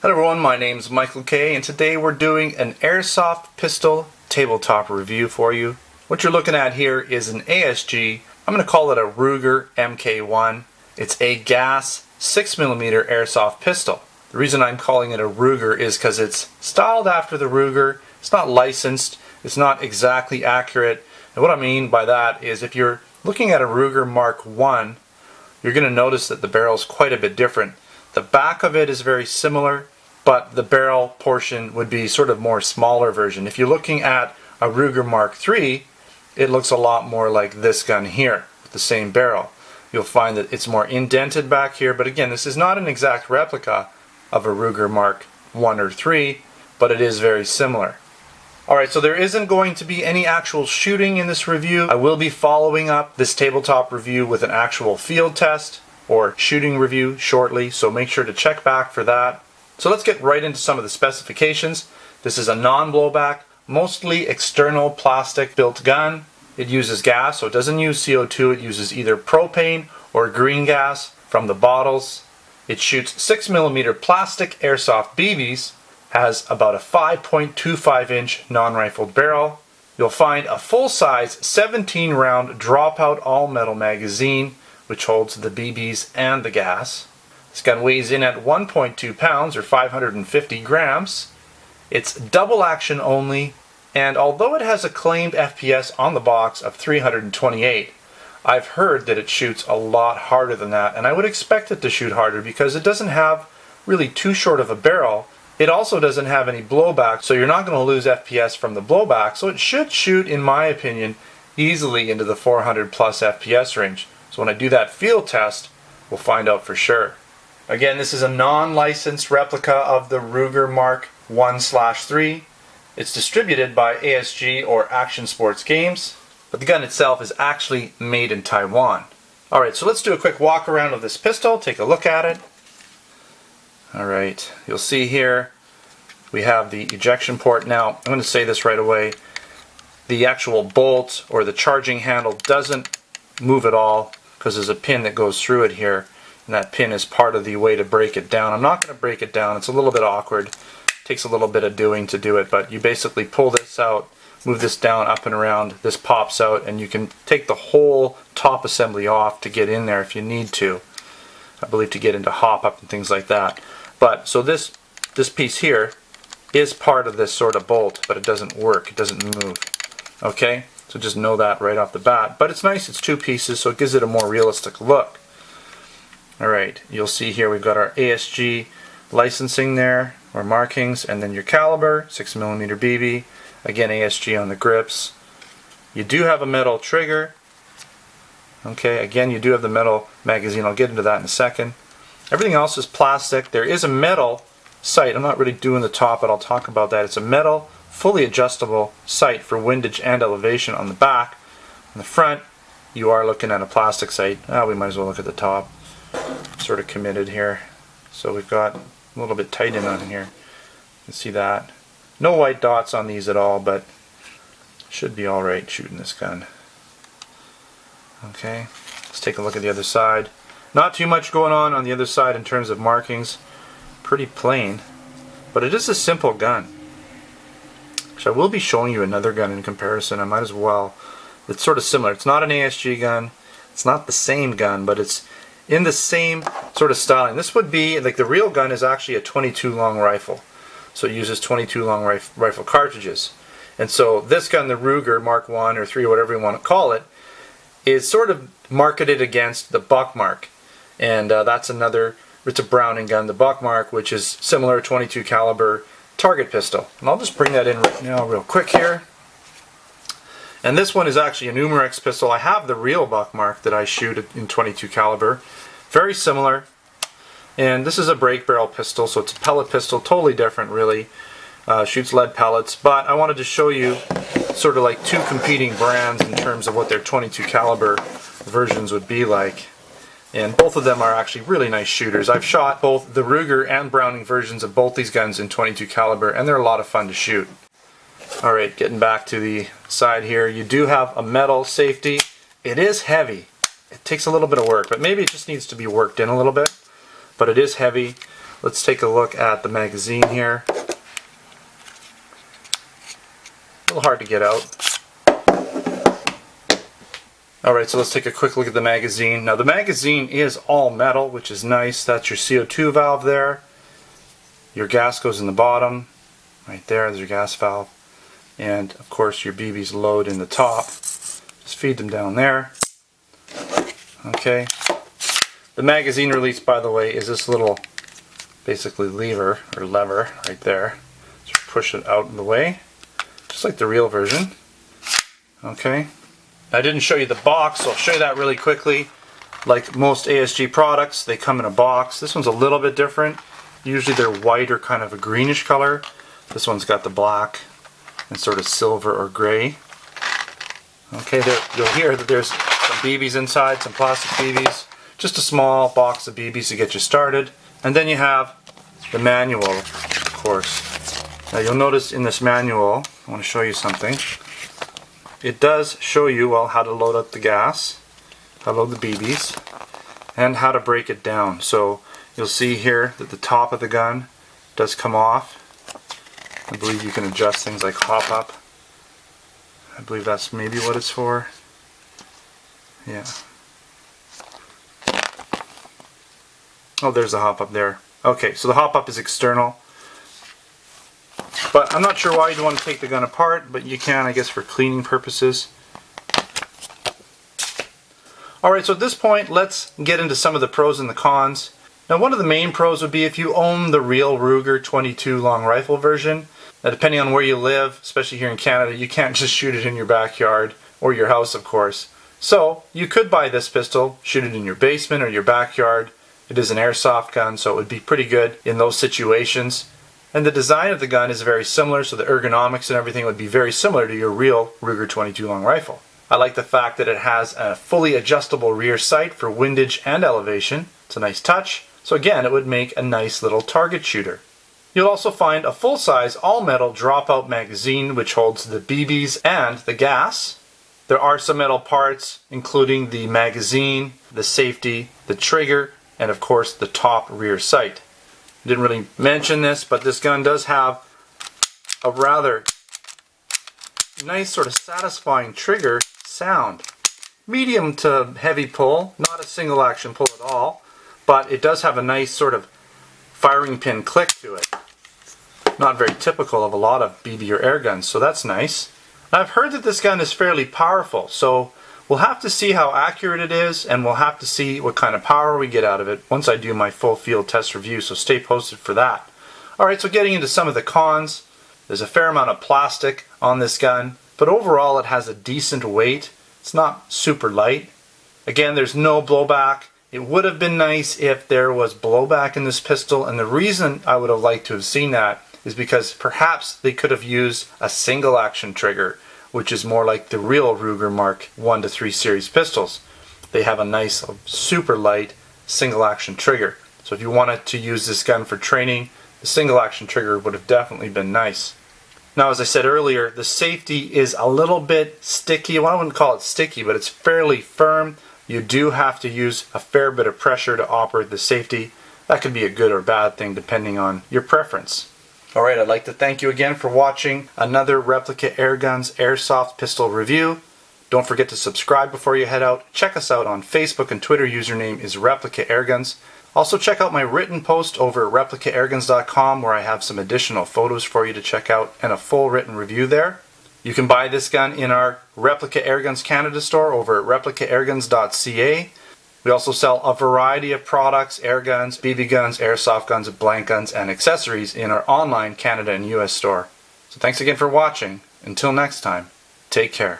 Hello everyone, my name's Michael K, and today we're doing an Airsoft Pistol tabletop review for you. What you're looking at here is an ASG, I'm going to call it a Ruger MK1. It's a gas 6mm Airsoft pistol. The reason I'm calling it a Ruger is because it's styled after the Ruger. It's not licensed, it's not exactly accurate. And what I mean by that is if you're looking at a Ruger Mark I, you're going to notice that the barrel is quite a bit different. The back of it is very similar, but the barrel portion would be sort of more smaller version. If you're looking at a Ruger Mark III, it looks a lot more like this gun here, with the same barrel. You'll find that it's more indented back here, but again, this is not an exact replica of a Ruger Mark I or III, but it is very similar. Alright, so there isn't going to be any actual shooting in this review. I will be following up this tabletop review with an actual field test or shooting review shortly, so make sure to check back for that. So let's get right into some of the specifications. This is a non-blowback, mostly external plastic built gun. It uses gas, so it doesn't use CO2, it uses either propane or green gas from the bottles. It shoots 6mm plastic airsoft BBs, has about a 5.25-inch non-rifled barrel. You'll find a full-size 17-round dropout all-metal magazine, which holds the BBs and the gas. This gun weighs in at 1.2 pounds or 550 grams. It's double action only, and although it has a claimed FPS on the box of 328, I've heard that it shoots a lot harder than that, and I would expect it to shoot harder because it doesn't have really too short of a barrel. It also doesn't have any blowback, so you're not going to lose FPS from the blowback, so it should shoot, in my opinion, easily into the 400 plus FPS range. So when I do that field test, we'll find out for sure. Again, this is a non-licensed replica of the Ruger Mark I/III. It's distributed by ASG or Action Sports Games, but the gun itself is actually made in Taiwan. Alright, so let's do a quick walk around of this pistol, take a look at it. Alright, you'll see here we have the ejection port. Now, I'm going to say this right away, the actual bolt or the charging handle doesn't move at all because there's a pin that goes through it here, and that pin is part of the way to break it down. I'm not going to break it down, it's a little bit awkward, it takes a little bit of doing to do it, but you basically pull this out, move this down, up and around, this pops out, and you can take the whole top assembly off to get in there if you need to. I believe to get into hop up and things like that. But so this piece here is part of this sort of bolt, but it doesn't work, it doesn't move. Okay, so just know that right off the bat. But it's nice, it's two pieces, so it gives it a more realistic look. Alright, you'll see here we've got our ASG licensing there, or markings, and then your caliber, 6mm BB. Again, ASG on the grips. You do have a metal trigger. Okay, again, you do have the metal magazine. I'll get into that in a second. Everything else is plastic. There is a metal sight. I'm not really doing the top, but I'll talk about that. It's a metal, fully adjustable sight for windage and elevation on the back. On the front, you are looking at a plastic sight. We might as well look at the top. Sort of committed here. So we've got a little bit tight in on here. You can see that. No white dots on these at all, but should be alright shooting this gun. Okay, let's take a look at the other side. Not too much going on the other side in terms of markings. Pretty plain, but it is a simple gun. So I will be showing you another gun in comparison. I might as well. It's sort of similar. It's not an ASG gun. It's not the same gun, but it's in the same sort of styling. This would be, like the real gun is actually a 22 long rifle. So it uses 22 long rifle cartridges. And so this gun, the Ruger Mark I or III, whatever you want to call it, is sort of marketed against the Buckmark. And that's another, it's a Browning gun, the Buckmark, which is similar 22 caliber target pistol. And I'll just bring that in right now real quick here. And this one is actually an Umarex pistol. I have the real Buckmark that I shoot in 22 caliber. Very similar. And this is a break barrel pistol, so it's a pellet pistol, totally different really. Shoots lead pellets, but I wanted to show you sort of like two competing brands in terms of what their 22 caliber versions would be like. And both of them are actually really nice shooters. I've shot both the Ruger and Browning versions of both these guns in 22 caliber, and they're a lot of fun to shoot. Alright, getting back to the side here, you do have a metal safety. It is heavy. It takes a little bit of work, but maybe it just needs to be worked in a little bit. But it is heavy. let's take a look at the magazine here. A little hard to get out. Alright, so let's take a quick look at the magazine. Now the magazine is all metal, which is nice. That's your CO2 valve there. Your gas goes in the bottom. Right there's your gas valve. And of course your BBs load in the top. Just feed them down there. Okay. The magazine release, by the way, is this little basically lever right there. Just push it out of the way. Just like the real version. Okay. I didn't show you the box, so I'll show you that really quickly. Like most ASG products, they come in a box. This one's a little bit different. Usually they're white or kind of a greenish color. This one's got the black and sort of silver or gray. Okay, you'll hear that there's some BBs inside, some plastic BBs. Just a small box of BBs to get you started. And then you have the manual, of course. Now you'll notice in this manual, I want to show you something. It does show you, well, how to load up the gas, how to load the BBs, and how to break it down. So you'll see here that the top of the gun does come off. I believe you can adjust things like hop up. I believe that's maybe what it's for. Yeah. Oh, there's the hop up there. Okay, so the hop up is external. But I'm not sure why you'd want to take the gun apart, but you can, I guess, for cleaning purposes. Alright, so at this point, let's get into some of the pros and the cons. Now, one of the main pros would be if you own the real Ruger 22 long rifle version. Now, depending on where you live, especially here in Canada, you can't just shoot it in your backyard, or your house, of course. So, you could buy this pistol, shoot it in your basement or your backyard. It is an airsoft gun, so it would be pretty good in those situations. And the design of the gun is very similar, so the ergonomics and everything would be very similar to your real Ruger 22 long rifle. I like the fact that it has a fully adjustable rear sight for windage and elevation. It's a nice touch. So again, it would make a nice little target shooter. You'll also find a full-size all-metal dropout magazine which holds the BBs and the gas. There are some metal parts, including the magazine, the safety, the trigger, and of course the top rear sight. Didn't really mention this, but this gun does have a rather nice sort of satisfying trigger sound. Medium to heavy pull, not a single action pull at all, but it does have a nice sort of firing pin click to it. Not very typical of a lot of BB or air guns, so that's nice. I've heard that this gun is fairly powerful, so we'll have to see how accurate it is, and we'll have to see what kind of power we get out of it once I do my full field test review, so stay posted for that. Alright, so getting into some of the cons, there's a fair amount of plastic on this gun, but overall it has a decent weight. It's not super light. Again, there's no blowback. It would have been nice if there was blowback in this pistol, and the reason I would have liked to have seen that is because perhaps they could have used a single action trigger, which is more like the real Ruger Mark 1 to 3 series pistols. They have a nice, super light single action trigger. So if you wanted to use this gun for training, the single action trigger would have definitely been nice. Now, as I said earlier, the safety is a little bit sticky. Well, I wouldn't call it sticky, but it's fairly firm. You do have to use a fair bit of pressure to operate the safety. That could be a good or bad thing depending on your preference. Alright, I'd like to thank you again for watching another Replica Airguns Airsoft Pistol review. Don't forget to subscribe before you head out. Check us out on Facebook and Twitter. Username is Replica Airguns. Also check out my written post over at replicaAirguns.com where I have some additional photos for you to check out and a full written review there. You can buy this gun in our Replica Airguns Canada store over at replicaAirguns.ca. We also sell a variety of products, air guns, BB guns, airsoft guns, blank guns, and accessories in our online Canada and US store. So thanks again for watching. Until next time, take care.